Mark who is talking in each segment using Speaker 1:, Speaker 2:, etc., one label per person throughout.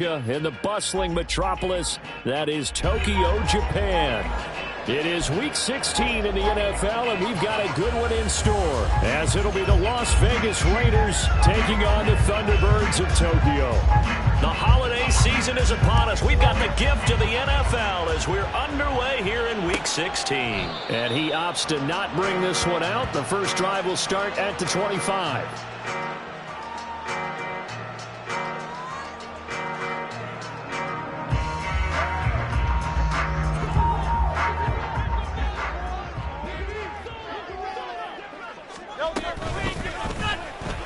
Speaker 1: In the bustling metropolis that is Tokyo, Japan. It is Week 16 in the NFL, and we've got a good one in store, as it'll be the Las Vegas Raiders taking on the Thunderbirds of Tokyo.
Speaker 2: The holiday season is upon us. We've got the gift of the NFL as we're underway here in Week 16.
Speaker 1: And he opts to not bring this one out. The first drive will start at the 25.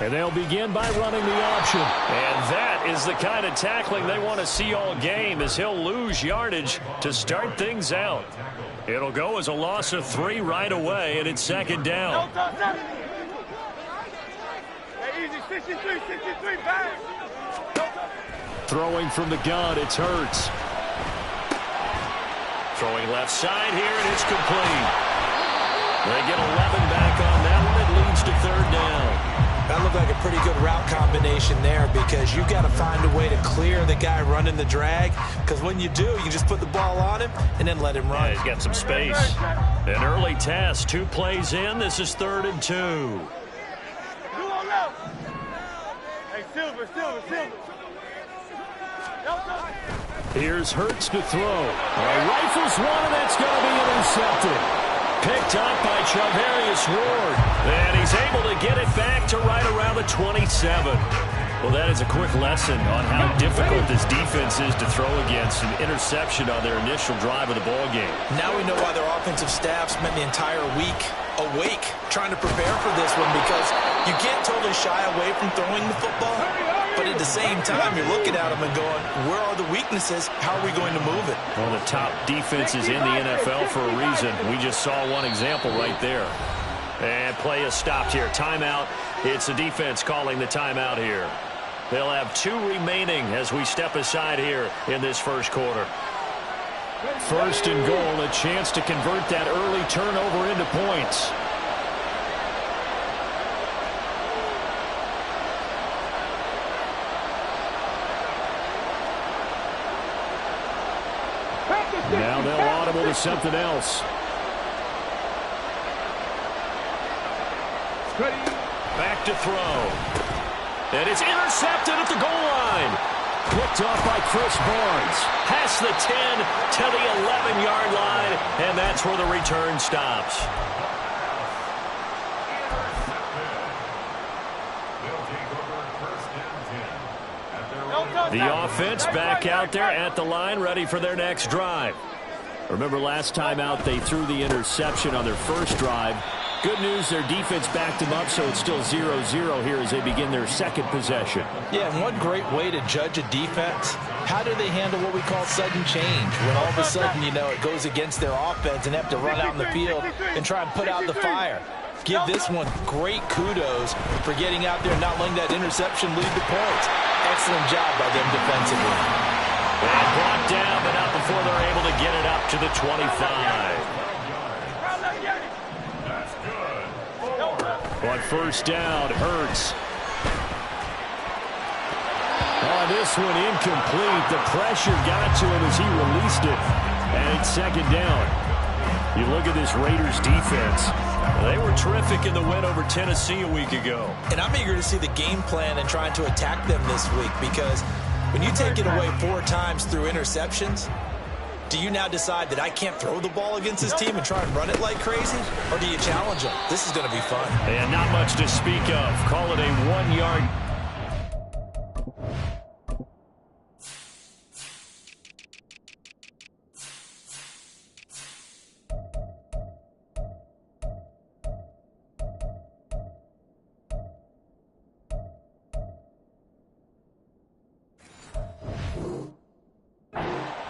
Speaker 1: And they'll begin by running the option.
Speaker 2: And that is the kind of tackling they want to see all game, as he'll lose yardage to start things out. It'll go as a loss of 3 right away, and it's second down.
Speaker 1: Throwing from the gun, it's Hurts.
Speaker 2: Throwing left side here, and it's complete. They get 11 back on that one. It leads to third down.
Speaker 3: That looked like a pretty good route combination there, because you've got to find a way to clear the guy running the drag, because when you do, you just put the ball on him and then let him run.
Speaker 2: Yeah, he's got some space. An early test, 2 plays in. This is 3rd and 2.
Speaker 4: Hey, Silver.
Speaker 1: Here's Hurts to throw. Rifles one, and that's going to be intercepted.
Speaker 2: Picked up by Charvarius Ward. And he's able to get it back to right around the 27.
Speaker 1: Well, that is a quick lesson on how difficult this defense is to throw against. An interception on their initial drive of the ball game.
Speaker 3: Now we know why their offensive staff spent the entire week awake trying to prepare for this one, because you can't totally shy away from throwing the football. But at the same time, you're looking at them and going, where are the weaknesses? How are we going to move it?
Speaker 1: Well, the top defenses in the NFL for a reason. We just saw one example right there.
Speaker 2: And play is stopped here. Timeout. It's the defense calling the timeout here. They'll have 2 remaining as we step aside here in this first quarter.
Speaker 1: First and goal, a chance to convert that early turnover into points. Now they'll audible to something else.
Speaker 2: Back to throw. And it's intercepted at the goal line.
Speaker 1: Picked off by Chris Barnes.
Speaker 2: Past the 10 to the 11-yard line, and that's where the return stops.
Speaker 1: The offense back out there at the line, ready for their next drive. Remember last time out they threw the interception on their first drive. Good news, their defense backed them up, so it's still 0-0 here as they begin their second possession.
Speaker 3: Yeah, and one great way to judge a defense, how do they handle what we call sudden change? When all of a sudden, you know, it goes against their offense and they have to run out in the field and try and put out the fire. Give this one great kudos for getting out there and not letting that interception lead to points. Excellent job by them defensively.
Speaker 2: And brought down, but not before they're able to get it up to the 25.
Speaker 1: On first down, Hurts. Oh, this one incomplete. The pressure got to him as he released it. And it's second down. You look at this Raiders defense.
Speaker 2: They were terrific in the win over Tennessee a week ago.
Speaker 3: And I'm eager to see the game plan and trying to attack them this week, because when you take it away 4 times through interceptions, do you now decide that I can't throw the ball against this team and try and run it like crazy? Or do you challenge them? This is going to be fun.
Speaker 2: And not much to speak of. Call it a 1-yard.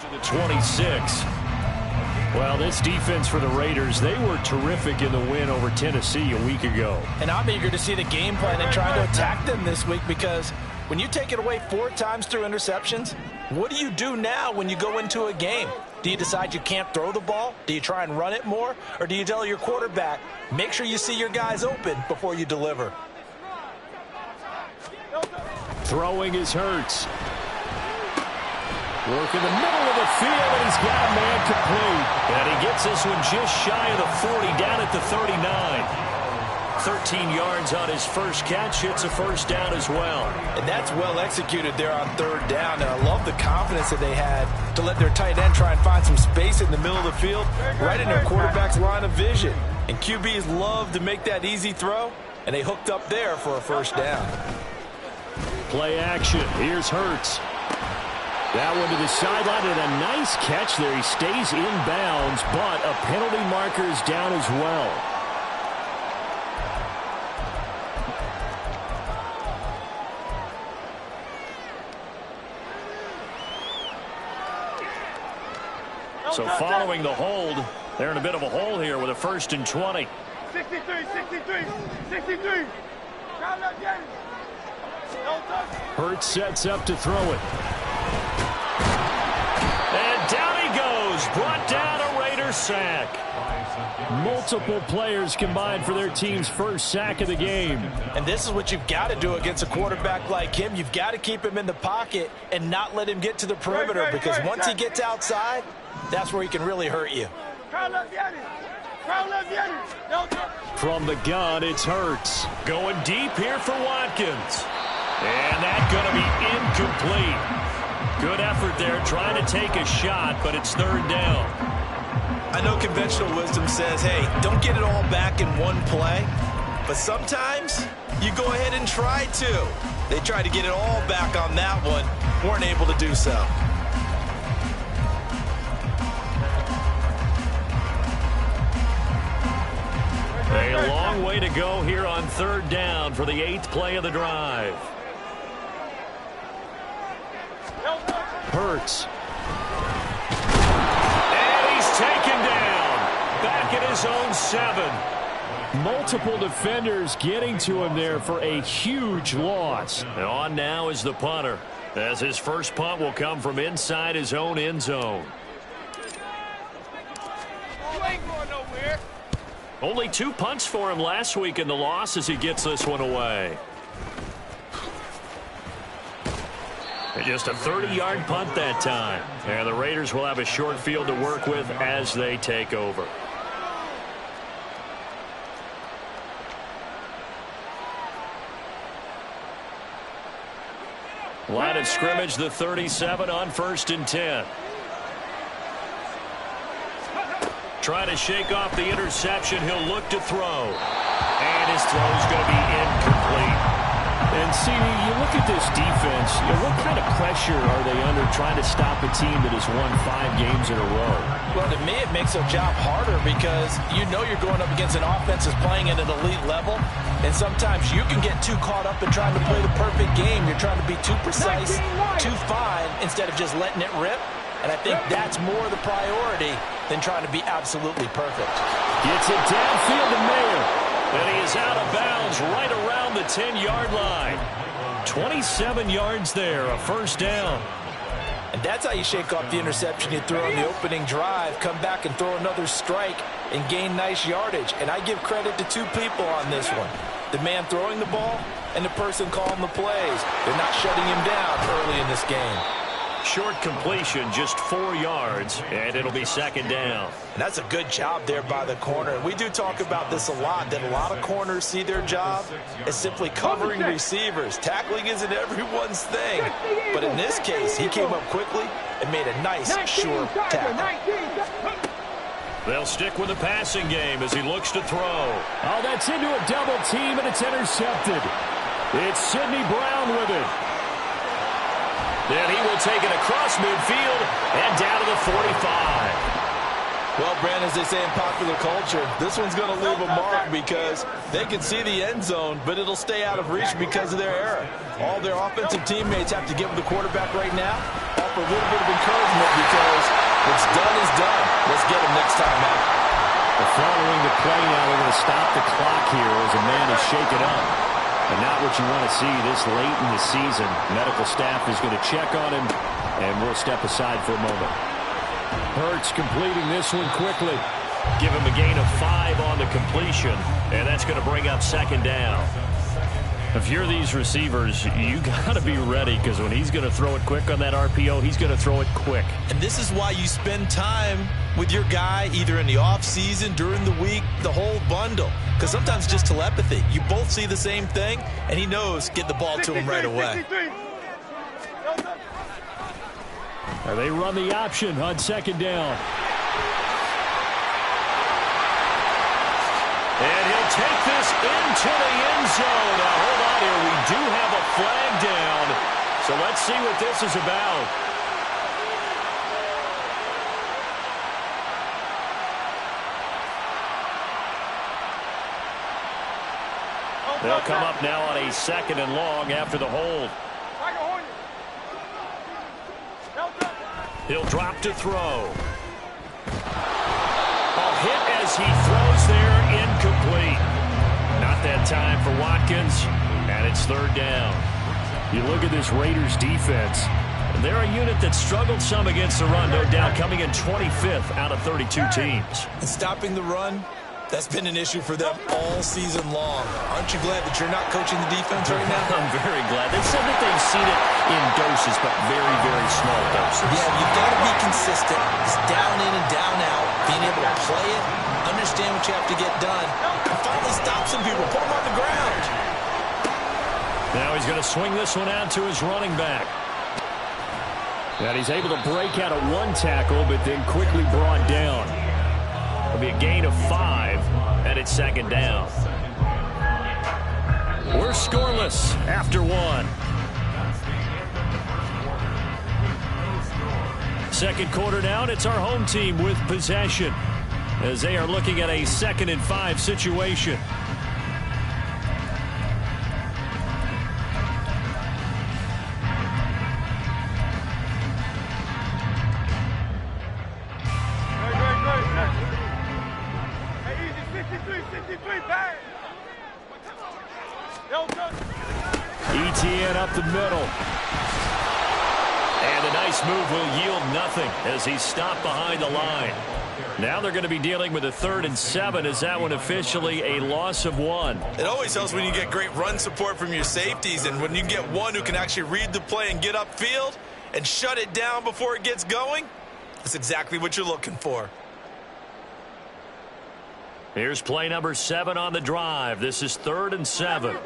Speaker 2: To the 26. Well, this defense for the Raiders, they were terrific in the win over Tennessee a week ago.
Speaker 3: And I'm eager to see the game plan and try to attack them this week, because when you take it away 4 times through interceptions, what do you do now when you go into a game? Do you decide you can't throw the ball? Do you try and run it more? Or do you tell your quarterback, make sure you see your guys open before you deliver?
Speaker 1: Throwing is Hurts. Work in the middle of the field, and he's got a man complete.
Speaker 2: And he gets this one just shy of the 40, down at the 39. 13 yards on his first catch. It's a first down as well.
Speaker 3: And that's well executed there on third down. And I love the confidence that they had to let their tight end try and find some space in the middle of the field, right in their quarterback's line of vision. And QBs love to make that easy throw, and they hooked up there for a first down.
Speaker 1: Play action. Here's Hurts. That one to the sideline, and a nice catch there. He stays in bounds, but a penalty marker is down as well.
Speaker 2: So following the hold, they're in a bit of a hole here with a 1st and 20.
Speaker 4: 63.
Speaker 1: Hurts sets up to throw it.
Speaker 2: And down he goes. Brought down a Raider sack.
Speaker 1: Multiple players combined for their team's first sack of the game.
Speaker 3: And this is what you've got to do against a quarterback like him. You've got to keep him in the pocket and not let him get to the perimeter, because once he gets outside, that's where he can really hurt you.
Speaker 1: From the gun, it's Hurts.
Speaker 2: Going deep here for Watkins. And that's going to be incomplete. Good effort there, trying to take a shot, but it's third down.
Speaker 3: I know conventional wisdom says, hey, don't get it all back in one play. But sometimes you go ahead and try to. They tried to get it all back on that one. Weren't able to do so.
Speaker 2: A long way to go here on third down for the 8th play of the drive.
Speaker 1: Hurts.
Speaker 2: And he's taken down. Back at his own 7.
Speaker 1: Multiple defenders getting to him there for a huge loss.
Speaker 2: And on now is the punter, as his first punt will come from inside his own end zone.
Speaker 4: You ain't going nowhere.
Speaker 2: Only 2 punts for him last week in the loss as he gets this one away. And just a 30-yard punt that time. And the Raiders will have a short field to work with as they take over. Line of scrimmage, the 37 on 1st and 10. Trying to shake off the interception. He'll look to throw. And his throw is going to be incomplete.
Speaker 1: And, CD, you look at this defense, what kind of pressure are they under trying to stop a team that has won 5 games in a row?
Speaker 3: Well, to me, it makes their job harder, because you know you're going up against an offense that's playing at an elite level. And sometimes you can get too caught up in trying to play the perfect game. You're trying to be too precise, too fine, instead of just letting it rip. And I think that's more the priority than trying to be absolutely perfect.
Speaker 1: Gets it downfield to Mayer.
Speaker 2: And he is out of bounds right around the 10-yard line. 27 yards there, a first down.
Speaker 3: And that's how you shake off the interception you threw on the opening drive, come back and throw another strike and gain nice yardage. And I give credit to 2 people on this one. The man throwing the ball and the person calling the plays. They're not shutting him down early in this game.
Speaker 2: Short completion, just 4 yards, and it'll be second down.
Speaker 3: And that's a good job there by the corner. We do talk about this a lot, that a lot of corners see their job as simply covering receivers. Tackling isn't everyone's thing. But in this case, he came up quickly and made a nice, sure tackle.
Speaker 2: They'll stick with the passing game as he looks to throw.
Speaker 1: Oh, that's into a double team, and it's intercepted. It's Sidney Brown with it.
Speaker 2: Then he will take it across midfield and down to the 45.
Speaker 3: Well, Brandon, as they say in popular culture, this one's going to leave a mark, because they can see the end zone, but it'll stay out of reach because of their error. All their offensive teammates have to give the quarterback right now, offer a little bit of encouragement, because what's done is done. Let's get him next time out.
Speaker 1: Following the play now, they're going to stop the clock here as a man is shaken up. And not what you want to see this late in the season. Medical staff is going to check on him, and we'll step aside for a moment. Hurts completing this one quickly.
Speaker 2: Give him a gain of 5 on the completion, and that's going to bring up second down. If you're these receivers, you got to be ready, because when he's going to throw it quick on that RPO, he's going to throw it quick.
Speaker 3: And this is why you spend time with your guy either in the offseason, during the week, the whole bundle. Because sometimes just telepathy. You both see the same thing, and he knows get the ball to him right away.
Speaker 1: They run the option on second down.
Speaker 2: And he'll take this into the end zone. Now, hold on here. We do have a flag down. So let's see what this is about. They'll come up now on a 2nd and long after the hold. He'll drop to throw. Ball hit as he throws there, incomplete. Not that time for Watkins, and it's 3rd down.
Speaker 1: You look at this Raiders defense.
Speaker 2: They're a unit that struggled some against the run, no doubt, coming in 25th out of 32 teams.
Speaker 3: And stopping the run, that's been an issue for them all season long. Aren't you glad that you're not coaching the defense right now?
Speaker 2: I'm very glad. They said that they've seen it in doses, but very, very small doses.
Speaker 3: Yeah, you've got to be consistent. It's down in and down out. Being able to play it, understand what you have to get done, and finally stop some people, put them on the ground.
Speaker 2: Now he's going to swing this one out to his running back.
Speaker 1: And he's able to break out of 1 tackle, but then quickly brought down.
Speaker 2: It'll be a gain of 5, and it's 2nd down. We're scoreless after 1. Second quarter down, it's our home team with possession, as they are looking at a 2nd and 5 situation.
Speaker 1: ETN up the middle.
Speaker 2: And a nice move will yield nothing as he's stopped behind the line. Now they're going to be dealing with a 3rd and 7. Is that one officially a loss of 1?
Speaker 3: It always helps when you get great run support from your safeties, and when you get one who can actually read the play and get upfield and shut it down before it gets going, that's exactly what you're looking for.
Speaker 2: Here's play number 7 on the drive. This is 3rd and 7.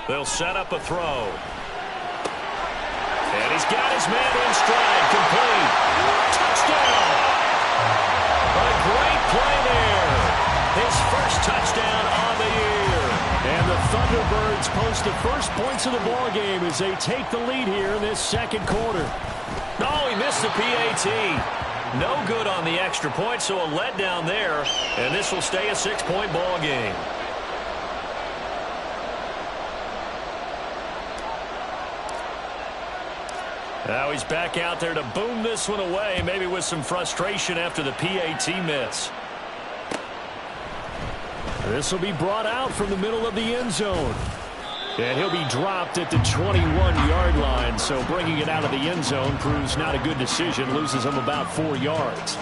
Speaker 2: They'll set up a throw. And he's got his man in stride, complete. Touchdown! A great play there. His first touchdown on the year.
Speaker 1: And the Thunderbirds post the first points of the ball game as they take the lead here in this 2nd quarter.
Speaker 2: Oh, he missed the PAT. No good on the extra point, so a letdown there. And this will stay a 6-point ball game. Now he's back out there to boom this one away, maybe with some frustration after the PAT miss.
Speaker 1: This will be brought out from the middle of the end zone. And he'll be dropped at the 21-yard line, so bringing it out of the end zone proves not a good decision, loses him about 4 yards.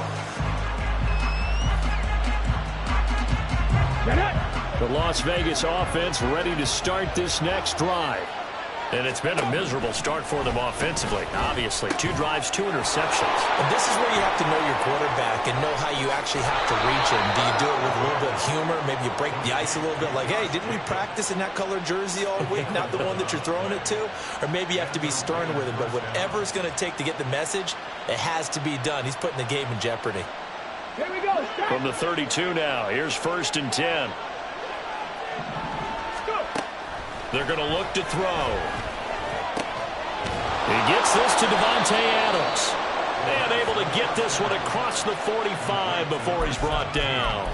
Speaker 1: The Las Vegas offense ready to start this next drive.
Speaker 2: And it's been a miserable start for them offensively. Obviously, 2 drives, 2 interceptions.
Speaker 3: And this is where you have to know your quarterback and know how you actually have to reach him. Do you do it with a little bit of humor? Maybe you break the ice a little bit like, hey, didn't we practice in that color jersey all week? Not the one that you're throwing it to? Or maybe you have to be stern with him. But whatever it's going to take to get the message, it has to be done. He's putting the game in jeopardy.
Speaker 4: Here we go.
Speaker 2: From the 32 now, here's 1st and 10. They're going to look to throw. He gets this to Devontae Adams. And able to get this one across the 45 before he's brought down.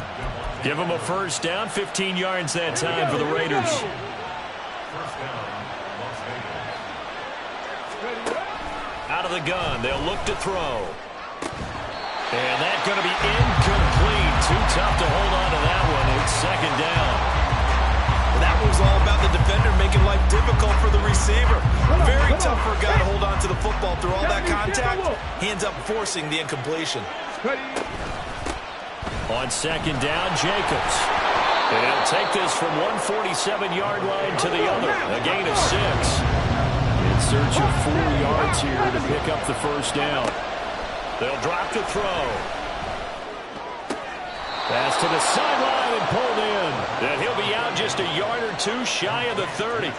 Speaker 2: Give him a 1st down, 15 yards that time for the Raiders. Out of the gun, they'll look to throw. And that's going to be incomplete. Too tough to hold on to that one. It's 2nd down.
Speaker 3: That was all about the defender making life difficult for the receiver. Very tough for a guy to hold on to the football through all that contact. He ends up forcing the incompletion.
Speaker 2: On 2nd down, Jacobs. And he'll take this from 147-yard line to the other. A gain of 6.
Speaker 1: In search of 4 yards here to pick up the first down.
Speaker 2: They'll drop the throw. Pass to the sideline and pulled in. And he'll be out just a yard or 2 shy of the 30.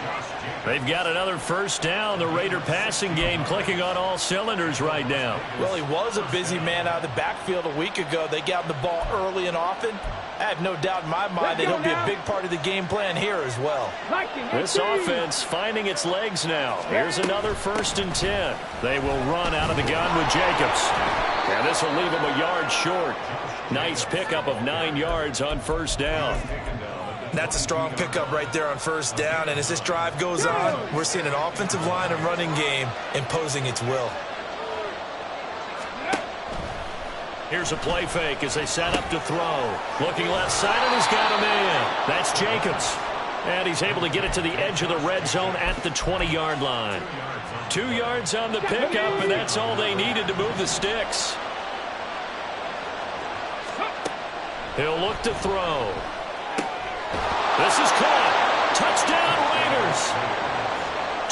Speaker 2: They've got another first down. The Raider passing game clicking on all cylinders right now.
Speaker 3: Well, he was a busy man out of the backfield a week ago. They got him the ball early and often. I have no doubt in my mind that he'll be a big part of the game plan here as well.
Speaker 2: This offense finding its legs now. Here's another 1st and 10. They will run out of the gun with Jacobs. And this will leave him a yard short. Nice pickup of 9 yards on first down.
Speaker 3: That's a strong pickup right there on first down. And as this drive goes on, we're seeing an offensive line and running game imposing its will.
Speaker 2: Here's a play fake as they set up to throw. Looking left side, and he's got a man. That's Jacobs. And he's able to get it to the edge of the red zone at the 20-yard line. 2 yards on the pickup, and that's all they needed to move the sticks. He'll look to throw. This is caught. Touchdown, Raiders.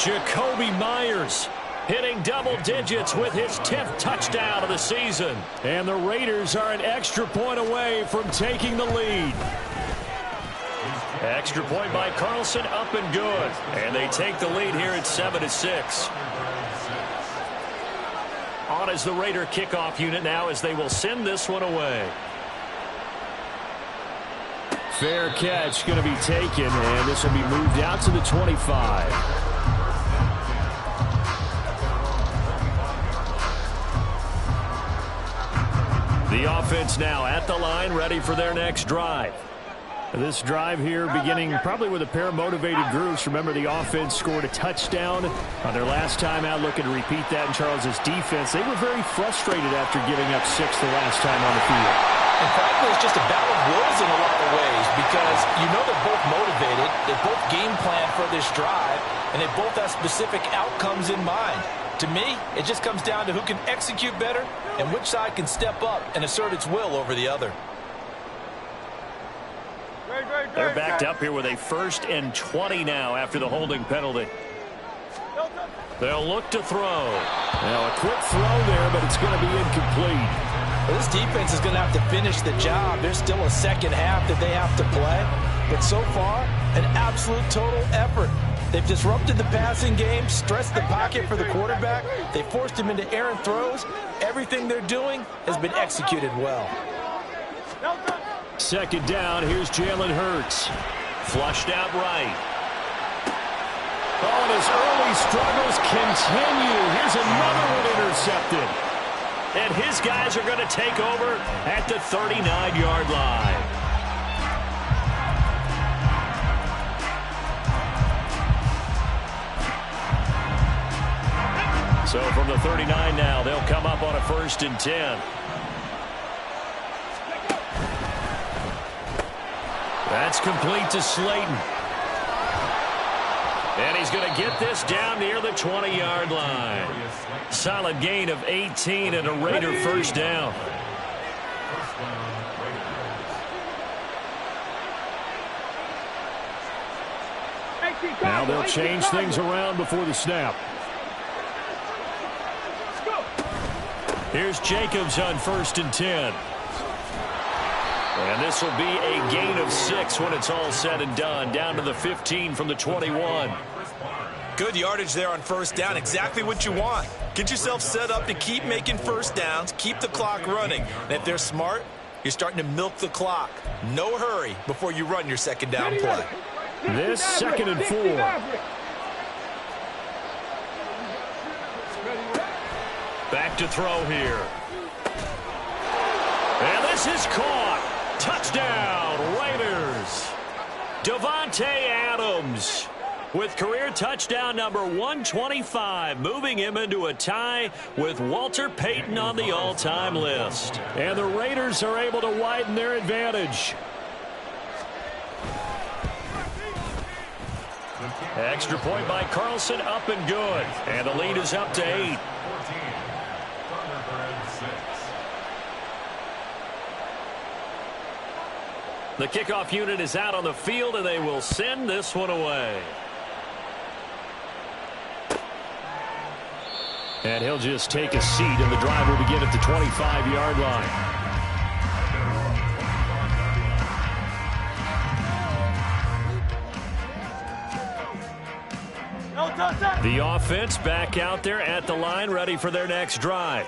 Speaker 2: Jacoby Myers hitting double digits with his 10th touchdown of the season.
Speaker 1: And the Raiders are an extra point away from taking the lead.
Speaker 2: Extra point by Carlson, up and good. And they take the lead here at 7-6. On is the Raider kickoff unit now as they will send this one away.
Speaker 1: Fair catch going to be taken, and this will be moved out to the 25.
Speaker 2: The offense now at the line, ready for their next drive.
Speaker 1: This drive here beginning probably with a pair of motivated groups. Remember, the offense scored a touchdown on their last time out. Looking to repeat that in Charles's defense. They were very frustrated after giving up 6 the last time on the field.
Speaker 3: And frankly, it's just a battle of wills in a lot of ways because you know they're both motivated. They both game plan for this drive, and they both have specific outcomes in mind. To me, it just comes down to who can execute better and which side can step up and assert its will over the other.
Speaker 2: They're backed up here with a 1st and 20 now after the holding penalty. They'll look to throw.
Speaker 1: Now a quick throw there, but it's going to be incomplete.
Speaker 3: Well, this defense is going to have to finish the job. There's still a second half that they have to play. But so far, an absolute total effort. They've disrupted the passing game, stressed the pocket for the quarterback. They forced him into errant throws. Everything they're doing has been executed well.
Speaker 1: 2nd down, here's Jalen Hurts.
Speaker 2: Flushed out right.
Speaker 1: Oh, and his early struggles continue. Here's another one intercepted.
Speaker 2: And his guys are going to take over at the 39-yard line. So from the 39 now, they'll come up on a 1st and 10. That's complete to Slayton. And he's going to get this down near the 20-yard line. Solid gain of 18 and a Raider first down.
Speaker 1: Now they'll change things around before the snap.
Speaker 2: Here's Jacobs on 1st and 10. And this will be a gain of 6 when it's all said and done. Down to the 15 from the 21.
Speaker 5: Good yardage there on first down. Exactly what you want. Get yourself set up to keep making first downs. Keep the clock running. And if they're smart, you're starting to milk the clock. No hurry before you run your 2nd down play.
Speaker 1: This 2nd and 4.
Speaker 2: Back to throw here. And this is caught. Touchdown, Raiders. Davante Adams with career touchdown number 125, moving him into a tie with Walter Payton on the all-time list.
Speaker 1: And the Raiders are able to widen their advantage.
Speaker 2: Extra point by Carlson, up and good. And the lead is up to 8. The kickoff unit is out on the field, and they will send this one away. And he'll just take a seat, and the drive will begin at the 25-yard line. The offense back out there at the line, ready for their next drive.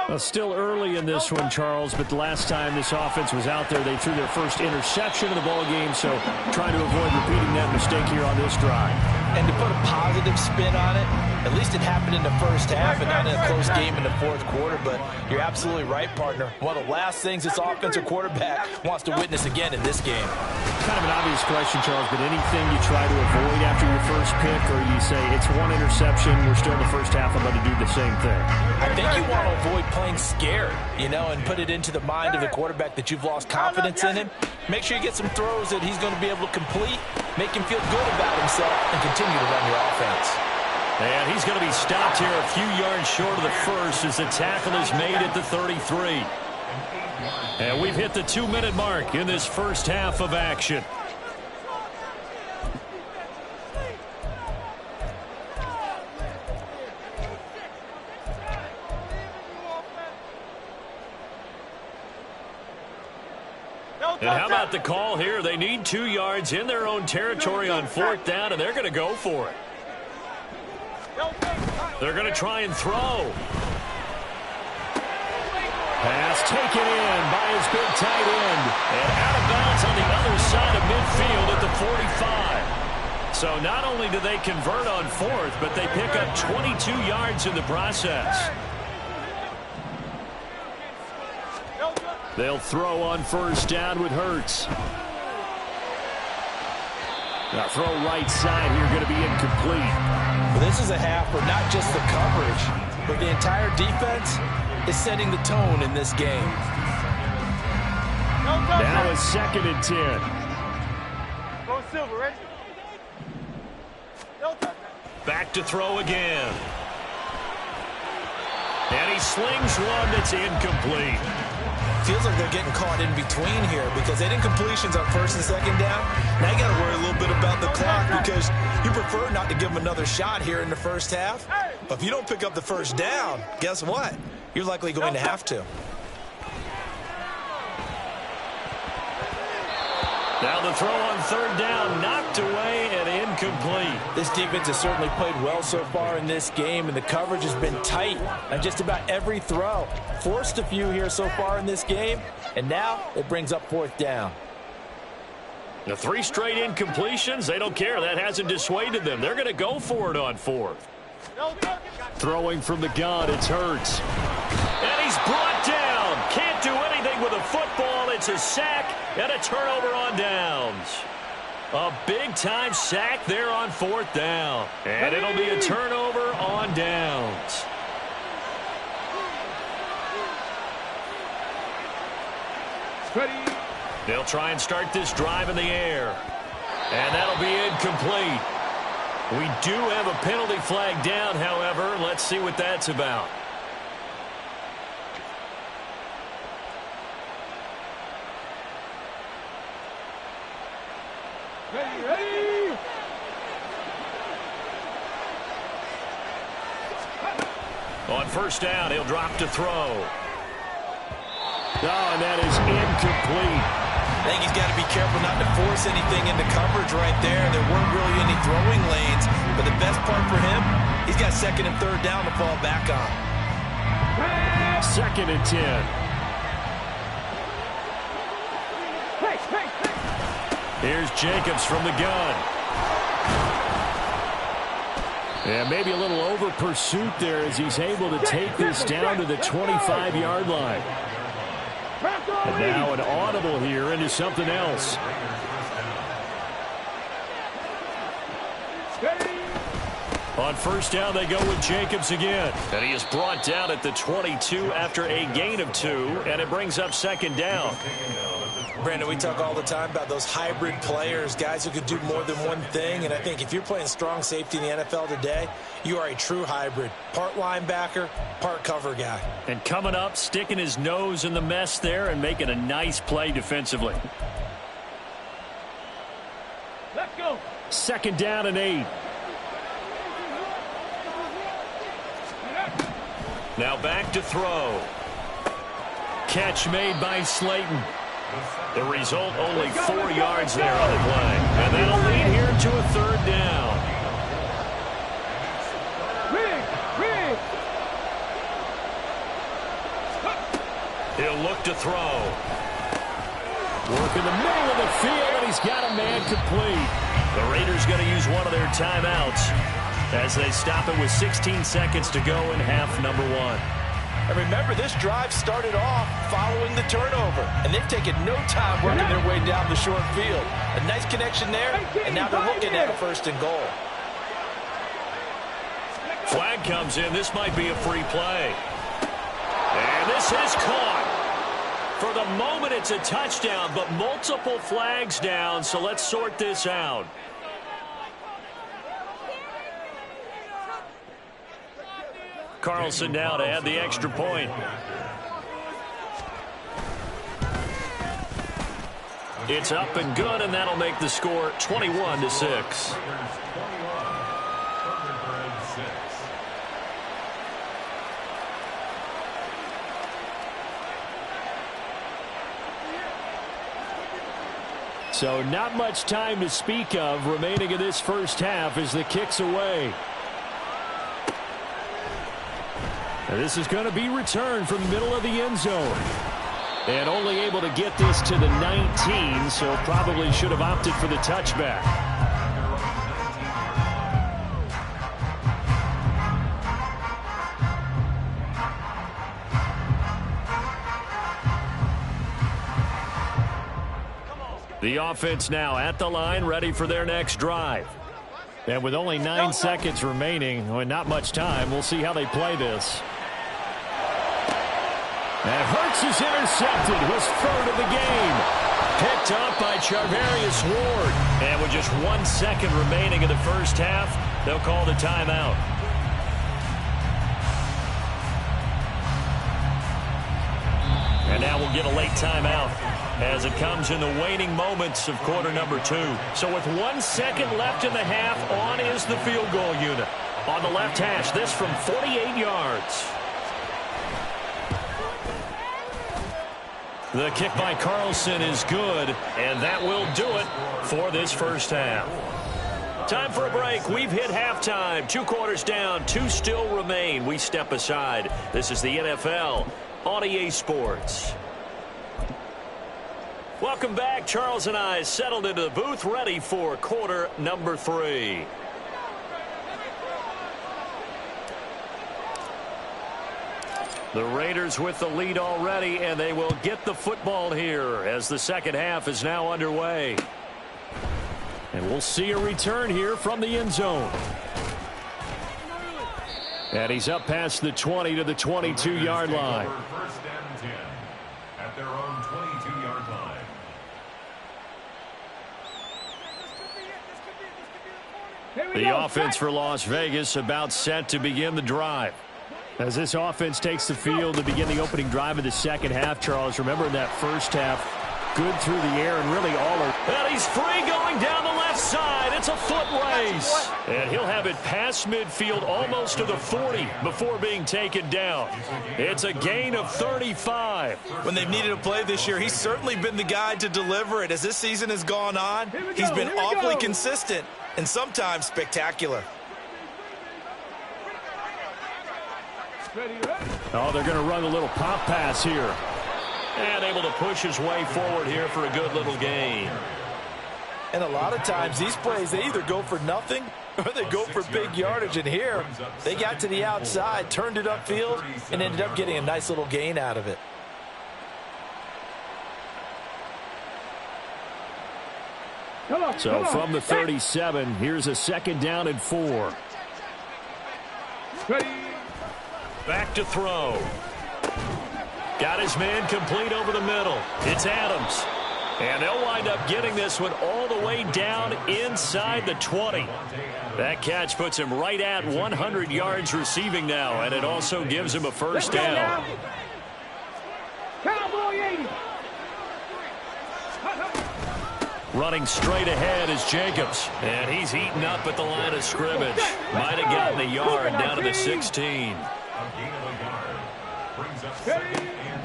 Speaker 2: Well, still early in this one, Charles, but the last time this offense was out there, they threw their first interception of the ball game, so trying to avoid repeating that mistake here on this drive.
Speaker 3: And to put a positive spin on it, at least it happened in the first half and not in a close game in the fourth quarter, but you're absolutely right, partner. One of the last things this offensive quarterback wants to witness again in this game.
Speaker 1: Kind of an obvious question, Charles, but anything you try to avoid after your first pick, or you say it's one interception, we're still in the first half, I'm going to do the same thing?
Speaker 3: I think you want to avoid playing scared, and put it into the mind of the quarterback that you've lost confidence in him. Make sure you get some throws that he's going to be able to complete, make him feel good about himself, and continue to run your offense.
Speaker 2: And he's going to be stopped here a few yards short of the first as the tackle is made at the 33. And we've hit the 2-minute mark in this first half of action. And how about the call here? They need 2 yards in their own territory on 4th down, and they're going to go for it. They're going to try and throw. Pass taken in by his big tight end. And out of bounds on the other side of midfield at the 45. So not only do they convert on 4th, but they pick up 22 yards in the process. They'll throw on 1st down with Hurts. Now throw right side here, going to be incomplete.
Speaker 3: Well, this is a half where not just the coverage, but the entire defense is setting the tone in this game.
Speaker 1: Now it's 2nd and 10.
Speaker 4: Go Silver, ready?
Speaker 2: Back to throw again. And he slings one that's incomplete.
Speaker 5: Feels like they're getting caught in between here because they didn't completions on 1st and 2nd down. Now you got to worry a little bit about the clock because you prefer not to give them another shot here in the first half. But if you don't pick up the 1st down, guess what? You're likely going to have to.
Speaker 2: Now the throw on 3rd down, knocked away and incomplete.
Speaker 3: This defense has certainly played well so far in this game, and the coverage has been tight on just about every throw. Forced a few here so far in this game, and now it brings up 4th down.
Speaker 2: The 3 straight incompletions, they don't care. That hasn't dissuaded them. They're going to go for it on 4th.
Speaker 1: Throwing from the gun, it's Hurts.
Speaker 2: And he's brought down. Can't do anything with a football. It's a sack and a turnover on downs. A big-time sack there on 4th down. And it'll be a turnover on downs. They'll try and start this drive in the air. And that'll be incomplete. We do have a penalty flag down, however. Let's see what that's about.
Speaker 4: Ready.
Speaker 2: On 1st down, he'll drop to throw. Oh, and that is incomplete.
Speaker 5: I think he's got to be careful not to force anything into coverage right there. There weren't really any throwing lanes, but the best part for him, he's got 2nd and 3rd down to fall back on.
Speaker 1: 2nd and 10.
Speaker 2: Here's Jacobs from the gun.
Speaker 1: Yeah, maybe a little over pursuit there as he's able to take this down to the 25-yard line. And now an audible here into something else. On 1st down, they go with Jacobs again.
Speaker 2: And he is brought down at the 22 after a gain of 2, and it brings up 2nd down.
Speaker 5: Brandon, we talk all the time about those hybrid players, guys who could do more than one thing. And I think if you're playing strong safety in the NFL today, you are a true hybrid. Part linebacker, part cover guy.
Speaker 2: And coming up, sticking his nose in the mess there and making a nice play defensively.
Speaker 1: 2nd down and 8.
Speaker 2: Now back to throw. Catch made by Slayton. The result, only 4 yards there on the play. And that'll lead here to a 3rd down. He'll look to throw.
Speaker 1: Work in the middle of the field, and he's got a man complete.
Speaker 2: The Raiders going to use one of their timeouts as they stop it with 16 seconds to go in half number 1.
Speaker 3: And remember, this drive started off following the turnover, and they've taken no time working their way down the short field. A nice connection there, and now they're looking at a 1st and goal.
Speaker 2: Flag comes in. This might be a free play. And this is caught. For the moment, it's a touchdown, but multiple flags down, so let's sort this out. Carlson now to add the extra point. It's up and good, and that'll make the score 21-6.
Speaker 1: So not much time to speak of remaining in this first half as the kick's away. And this is going to be returned from the middle of the end zone. And only able to get this to the 19, so probably should have opted for the touchback. The offense now at the line, ready for their next drive. And with only 9 seconds remaining, and not much time, we'll see how they play this. And Hurts is intercepted, his 3rd of the game. Picked up by Charvarius Ward. And with just 1 second remaining in the first half, they'll call the timeout. And now we'll get a late timeout as it comes in the waning moments of quarter number 2. So with 1 second left in the half, on is the field goal unit. On the left hash, this from 48 yards. The kick by Carlson is good, and that will do it for this first half. Time for a break. We've hit halftime. 2 quarters down, 2 still remain. We step aside. This is the NFL on EA Sports. Welcome back. Charles and I settled into the booth, ready for quarter number 3. The Raiders with the lead already, and they will get the football here as the second half is now underway. And we'll see a return here from the end zone. And he's up past the 20 to the 22-yard line.
Speaker 6: First and 10 at their own 22-yard line.
Speaker 1: The offense for Las Vegas about set to begin the drive. As this offense takes the field to begin the opening drive of the second half, Charles, remember in that first half, good through the air and really all over.
Speaker 2: And he's free going down the left side. It's a foot race. And he'll have it past midfield almost to the 40 before being taken down. It's a gain of 35.
Speaker 5: When they've needed a play this year, he's certainly been the guy to deliver it. As this season has gone on, he's been awfully consistent and sometimes spectacular.
Speaker 1: Oh, they're going to run a little pop pass here.
Speaker 2: And able to push his way forward here for a good little gain.
Speaker 3: And a lot of times these plays, they either go for nothing or they go for big yardage. And here, they got to the outside, turned it upfield, and ended up getting a nice little gain out of it.
Speaker 1: So from the 37, here's a 2nd down and 4.
Speaker 2: Back to throw. Got his man complete over the middle. It's Adams. And they'll wind up getting this one all the way down inside the 20. That catch puts him right at 100 yards receiving now, and it also gives him a first down. Running straight ahead is Jacobs. And he's eaten up at the line of scrimmage. Might have gotten a yard down to the 16.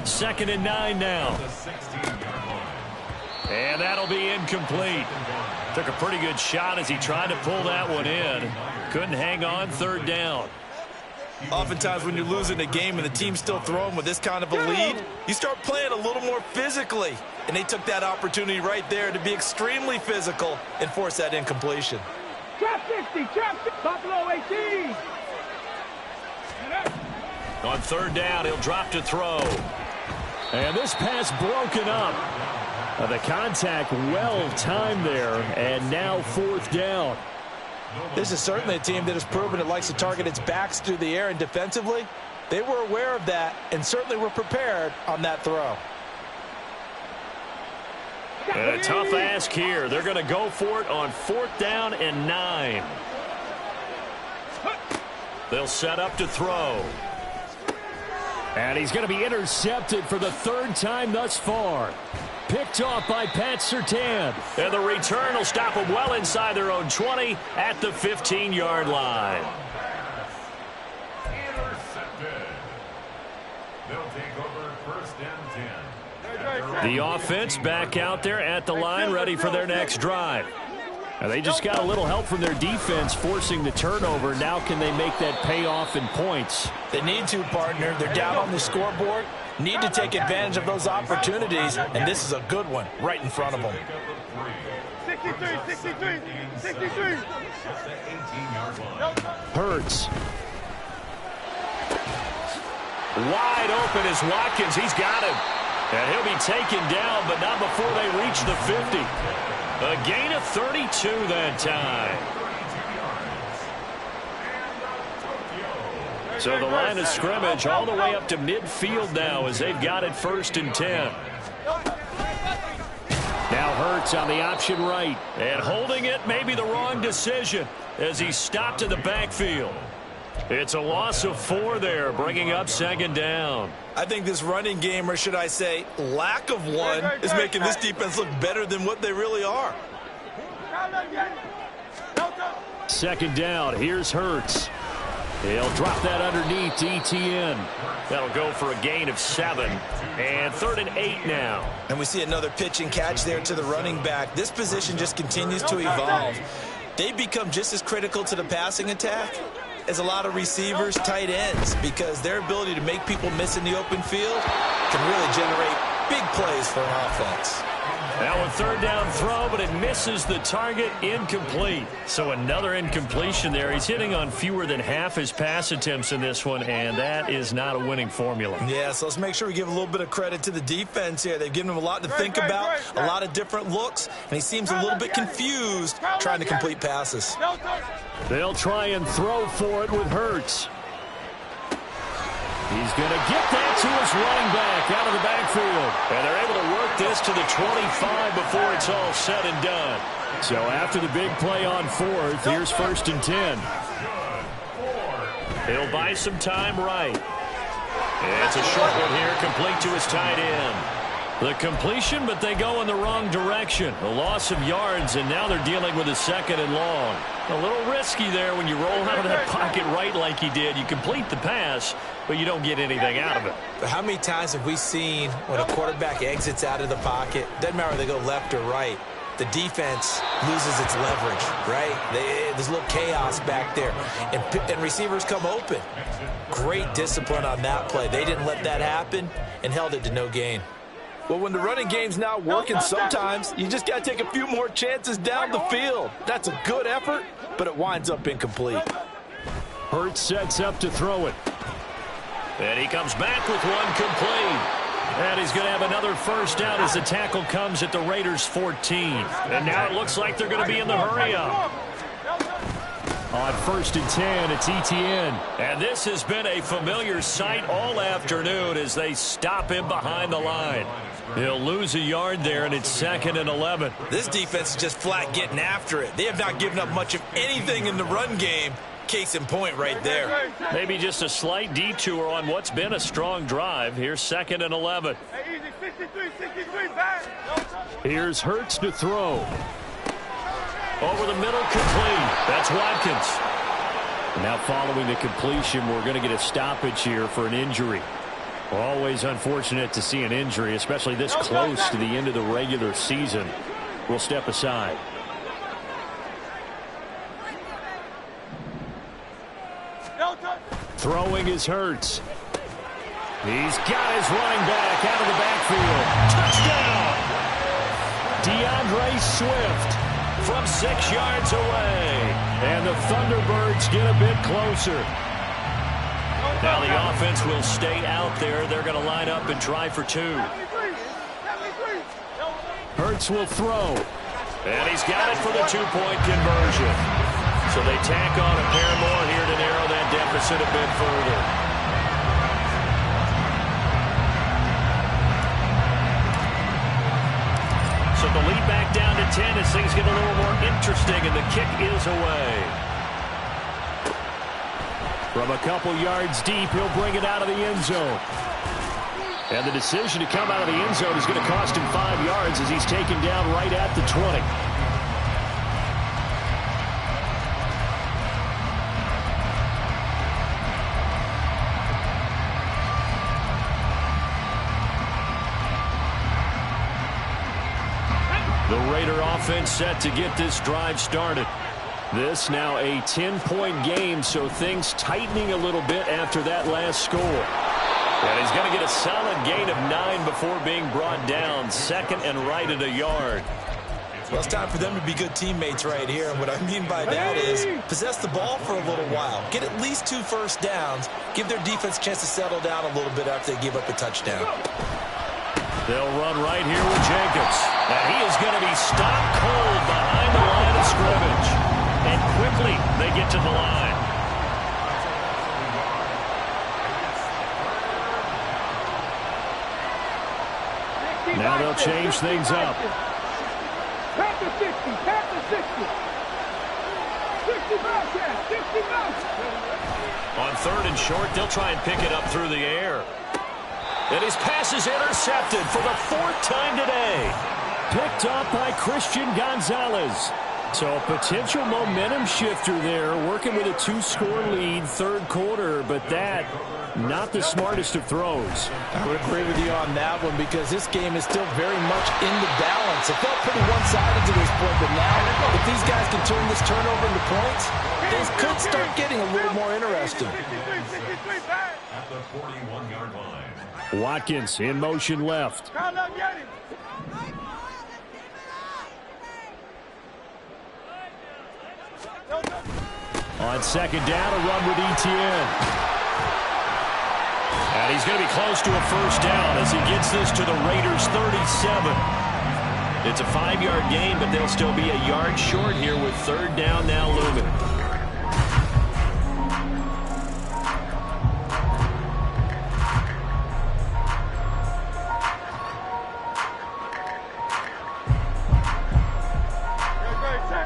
Speaker 2: Second and 9 now. And that'll be incomplete. Took a pretty good shot as he tried to pull that one in. Couldn't hang on. Third down.
Speaker 5: Oftentimes when you're losing a game and the team's still throwing with this kind of a lead, you start playing a little more physically. And they took that opportunity right there to be extremely physical and force that incompletion.
Speaker 4: Trap 60, trap 60, Buffalo 18.
Speaker 2: On third down, he'll drop to throw.
Speaker 1: And this pass broken up. The contact well timed there, and now fourth down.
Speaker 3: This is certainly a team that has proven it likes to target its backs through the air, and defensively, they were aware of that and certainly were prepared on that throw.
Speaker 2: A tough ask here. They're going to go for it on fourth down and 9. They'll set up to throw.
Speaker 1: And he's going to be intercepted for the third time thus far. Picked off by Pat Surtain.
Speaker 2: And the return will stop them well inside their own 20 at the 15-yard line.
Speaker 6: Intercepted. They'll take over first and 10.
Speaker 2: The offense back out there at the line, ready for their next drive.
Speaker 1: And they just got a little help from their defense forcing the turnover. Now can they make that pay off in points?
Speaker 3: They need to, partner. They're down on the scoreboard. Need to take advantage of those opportunities, and this is a good one right in front of them.
Speaker 4: 63, 63, 63.
Speaker 1: Hurts.
Speaker 2: Wide open is Watkins. He's got him. And he'll be taken down, but not before they reach the 50. A gain of 32 that time. So the line of scrimmage all the way up to midfield now as they've got it first and 10.
Speaker 1: Now Hurts on the option right.
Speaker 2: And holding it may be the wrong decision as he stopped in the backfield. It's a loss of 4 there, bringing up second down.
Speaker 5: I think this running game, or should I say lack of one, is making this defense look better than what they really are.
Speaker 1: Second down. Here's Hurts. He'll drop that underneath to ETN.
Speaker 2: That'll go for a gain of 7. And third and 8 now.
Speaker 5: And we see another pitch and catch there to the running back. This position just continues to evolve. They become just as critical to the passing attack as a lot of receivers, tight ends, because their ability to make people miss in the open field can really generate big plays for an offense.
Speaker 2: Now a third down throw, but it misses the target, incomplete. So another incompletion there. He's hitting on fewer than half his pass attempts in this one, and that is not a winning formula.
Speaker 5: Yeah, so let's make sure we give a little bit of credit to the defense here. They've given him a lot to think about, a lot of different looks, and he seems a little bit confused trying to complete passes.
Speaker 1: They'll try and throw for it with Hurts. He's going to get that to his running back out of the backfield.
Speaker 2: And they're able to work this to the 25 before it's all said and done.
Speaker 1: So after the big play on fourth, here's first and 10.
Speaker 2: He'll buy some time right. It's a short one here, complete to his tight end. The completion, but they go in the wrong direction. A loss of yards, and now they're dealing with a second and long. A little risky there when you roll out of that pocket right like he did. You complete the pass, but you don't get anything out of it.
Speaker 3: But how many times have we seen when a quarterback exits out of the pocket, doesn't matter whether they go left or right, the defense loses its leverage, right? There's a little chaos back there, and receivers come open. Great discipline on that play. They didn't let that happen and held it to no gain. Well, when the running game's not working, sometimes you just got to take a few more chances down the field. That's a good effort, but it winds up incomplete.
Speaker 1: Hurts sets up to throw it.
Speaker 2: And he comes back with one complete. And he's going to have another first down as the tackle comes at the Raiders' 14. And now it looks like they're going to be in the hurry-up.
Speaker 1: On first and 10, it's ETN.
Speaker 2: And this has been a familiar sight all afternoon as they stop him behind the line. He'll lose a yard there, and it's second and 11.
Speaker 5: This defense is just flat getting after it. They have not given up much of anything in the run game. Case in point right there.
Speaker 2: Maybe just a slight detour on what's been a strong drive. Here's second and 11.
Speaker 4: Hey, easy, 63, 63, back.
Speaker 1: Here's Hurts to throw. Over the middle, complete. That's Watkins. Now following the completion, we're going to get a stoppage here for an injury. Always unfortunate to see an injury, especially this close to the end of the regular season. We'll step aside. Throwing is Hurts. He's got his running back out of the backfield. Touchdown! DeAndre Swift from 6 yards away. And the Thunderbirds get a bit closer. Now the offense will stay out there. They're going to line up and try for 2. Hurts will throw. And he's got it for the 2-point conversion. So they tack on a pair more here to narrow that deficit a bit further. So the lead back down to 10 as things get a little more interesting, and the kick is away. From a couple yards deep, he'll bring it out of the end zone. And the decision to come out of the end zone is going to cost him 5 yards as he's taken down right at the 20. The Raider offense set to get this drive started. This now a 10-point game, so things tightening a little bit after that last score. And he's going to get a solid gain of 9 before being brought down. Second and right at a yard.
Speaker 5: Well, it's time for them to be good teammates right here. And what I mean by that is possess the ball for a little while. Get at least 2 first downs. Give their defense a chance to settle down a little bit after they give up a touchdown.
Speaker 1: They'll run right here with Jacobs. And he is going to be stopped cold behind the line of scrimmage. And quickly they get to the line. Now they'll change things up.
Speaker 4: Panther 60, Panther 60. 65.
Speaker 2: On 3rd and short, they'll try and pick it up through the air. And his pass is intercepted for the 4th time today.
Speaker 1: Picked up by Christian Gonzalez. So a potential momentum shifter there, working with a 2-score lead, 3rd quarter, but that, not the smartest of throws.
Speaker 3: I would agree with you on that one because this game is still very much in the balance. It felt pretty one-sided to this point, but now if these guys can turn this turnover into points, things could start getting a little more interesting.
Speaker 6: At the 41-yard line.
Speaker 1: Watkins in motion left. On 2nd down, a run with Etienne.
Speaker 2: And he's going to be close to a first down as he gets this to the Raiders' 37. It's a 5-yard gain, but they'll still be a yard short here with 3rd down now looming.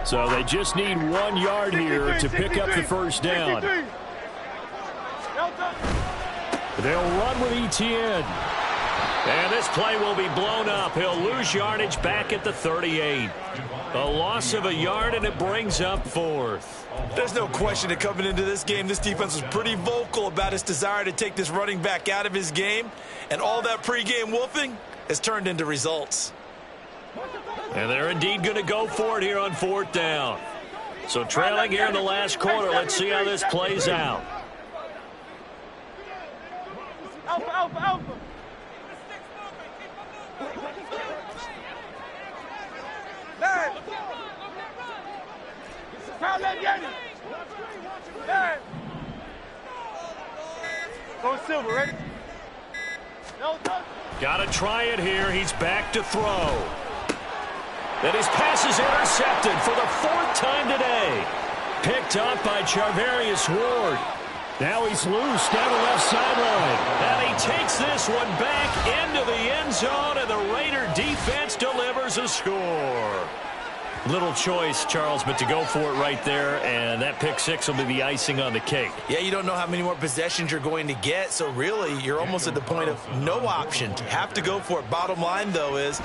Speaker 1: So they just need 1 yard here to pick up the first down. They'll run with Etienne.
Speaker 2: And this play will be blown up. He'll lose yardage back at the 38. A loss of a yard, and it brings up 4th.
Speaker 5: There's no question that coming into this game, this defense was pretty vocal about its desire to take this running back out of his game. And all that pregame wolfing has turned into results.
Speaker 2: And they're indeed going to go for it here on 4th down. So trailing here in the last quarter, let's see how this plays out.
Speaker 4: Alpha. Go Silver, ready?
Speaker 2: Got to try it here. He's back to throw. And his pass is intercepted for the 4th time today. Picked up by Charvarius Ward.
Speaker 1: Now he's loose down the left sideline.
Speaker 2: And he takes this one back into the end zone, and the Raider defense delivers a score. Little choice, Charles, but to go for it right there, and that pick 6 will be the icing on the cake.
Speaker 5: Yeah, you don't know how many more possessions you're going to get, so really you're almost at the point of no option. Have to go for it. Bottom line, though, is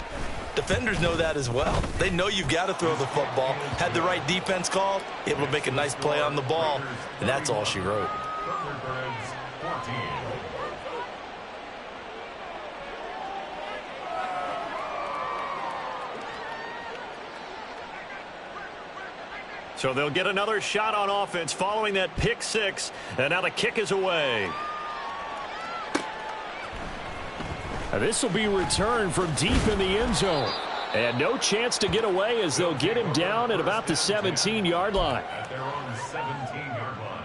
Speaker 5: Defenders know that as well. They know you've got to throw the football. Had the right defense called, able to make a nice play on the ball, and that's all she wrote.
Speaker 1: So they'll get another shot on offense following that pick six, and now the kick is away. This will be returned from deep in the end zone. And no chance to get away as they'll get him down at about the 17-yard line.
Speaker 6: At their own 17-yard line.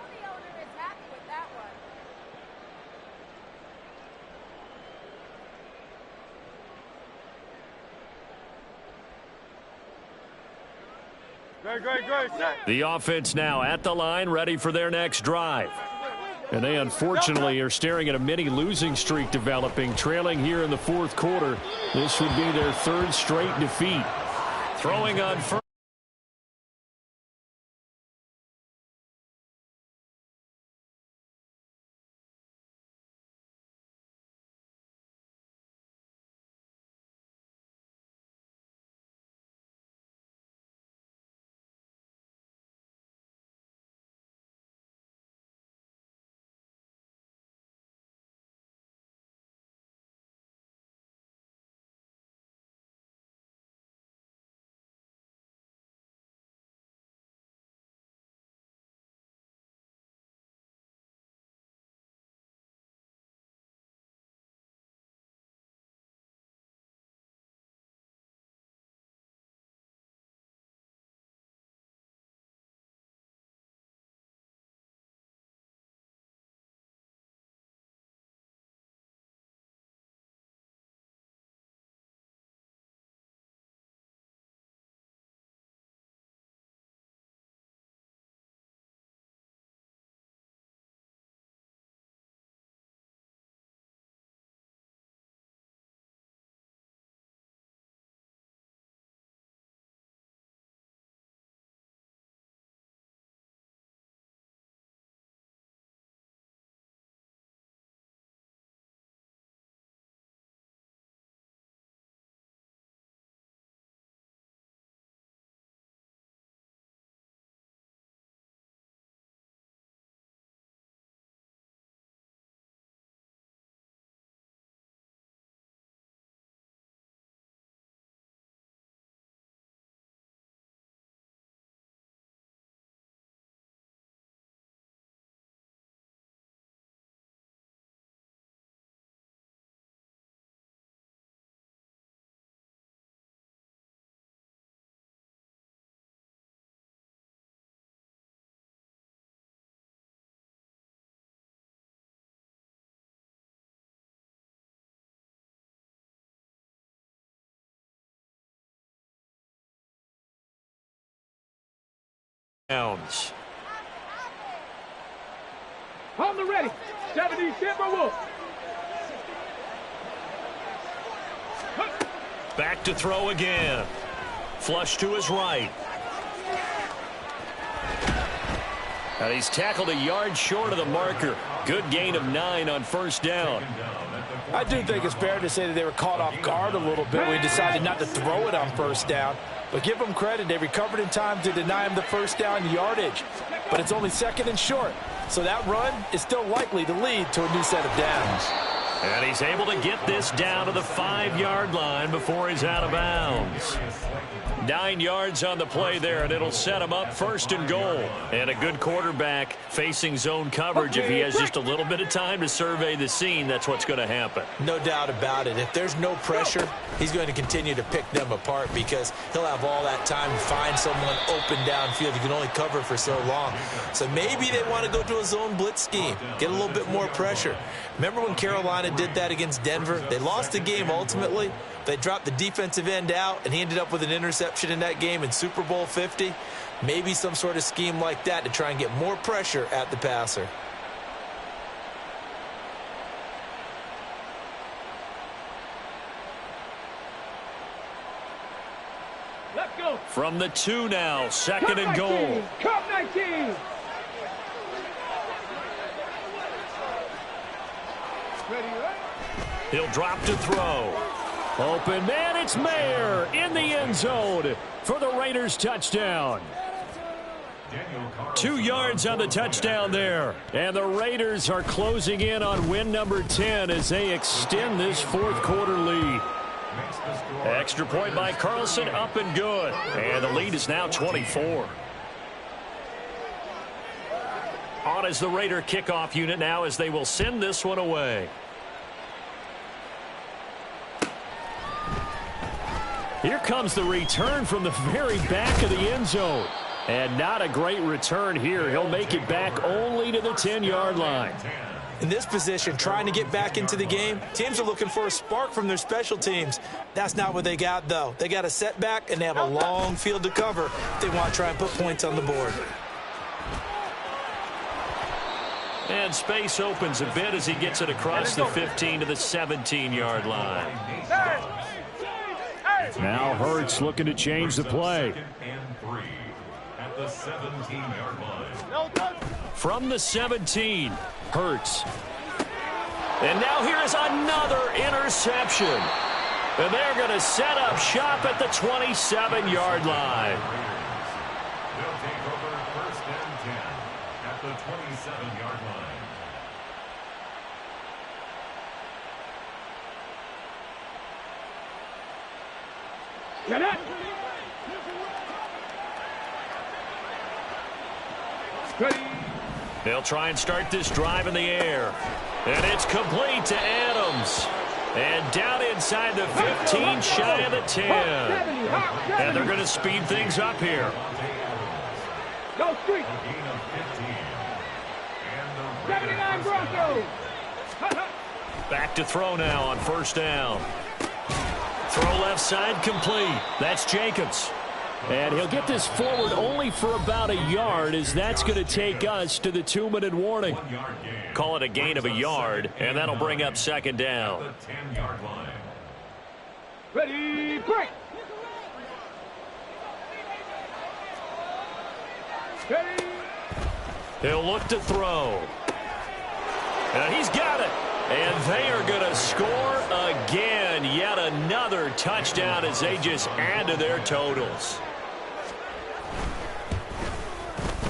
Speaker 7: The owner is happy with that one.
Speaker 1: The offense now at the line, ready for their next drive. And they unfortunately are staring at a mini losing streak developing, trailing here in the fourth quarter. This would be their third straight defeat. Throwing on first. Downs.
Speaker 4: On the ready. 70 Timberwolves.
Speaker 1: Back to throw again. Flush to his right. And he's tackled a yard short of the marker. Good gain of 9 on first down.
Speaker 3: I do think it's fair to say that they were caught off guard a little bit when he decided not to throw it on first down. But give them credit. They recovered in time to deny him the first down yardage. But it's only second and short. So that run is still likely to lead to a new set of downs.
Speaker 1: And he's able to get this down to the 5-yard line before he's out of bounds. 9 yards on the play there, and it'll set him up first and goal. And a good quarterback facing zone coverage. If he has just a little bit of time to survey the scene, that's what's going to happen.
Speaker 5: No doubt about it. If there's no pressure, he's going to continue to pick them apart because he'll have all that time to find someone open downfield. You can only cover for so long. So maybe they want to go to a zone blitz scheme, get a little bit more pressure. Remember when Carolina did that against Denver? They lost the game ultimately. They dropped the defensive end out, and he ended up with an interception in that game in Super Bowl 50. Maybe some sort of scheme like that to try and get more pressure at the passer.
Speaker 4: Let's go.
Speaker 1: From the 2 now, second and goal.
Speaker 4: Cup 19.
Speaker 1: He'll drop to throw. Open man, it's Mayer in the end zone for the Raiders touchdown. 2 yards on the touchdown there. And the Raiders are closing in on win number 10 as they extend this fourth quarter lead. Extra point by Carlson, up and good. And the lead is now 24. On is the Raider kickoff unit now as they will send this one away. Here comes the return from the very back of the end zone. And not a great return here. He'll make it back only to the 10-yard line.
Speaker 5: In this position, trying to get back into the game, teams are looking for a spark from their special teams. That's not what they got, though. They got a setback, and they have a long field to cover if they want to try and put points on the board.
Speaker 2: And space opens a bit as he gets it across the 15 to the 17-yard line.
Speaker 1: Now Hurts looking to change the play.
Speaker 6: At the 17-yard line.
Speaker 1: From the 17, Hurts.
Speaker 2: And now here is another interception. And they're going to set up shop at the 27-yard line.
Speaker 6: They'll take over first and 10 at the 27-yard line.
Speaker 4: Get it. Ready.
Speaker 2: They'll try and start this drive in the air. And it's complete to Adams. And down inside the 15, shy of the 10. And they're going to speed things up here.
Speaker 4: Go street. 79 Broncos.
Speaker 2: Back to throw now on first down. Throw left side complete. That's Jacobs.
Speaker 1: And he'll get this forward only for about a yard, as that's going to take us to the 2-minute warning.
Speaker 2: Call it a gain of a yard, and that'll bring up second down.
Speaker 6: The 10-yard line.
Speaker 4: Ready, break. Ready.
Speaker 2: He'll look to throw. And he's got it. And they are going to score again. Yet another touchdown as they just add to their totals.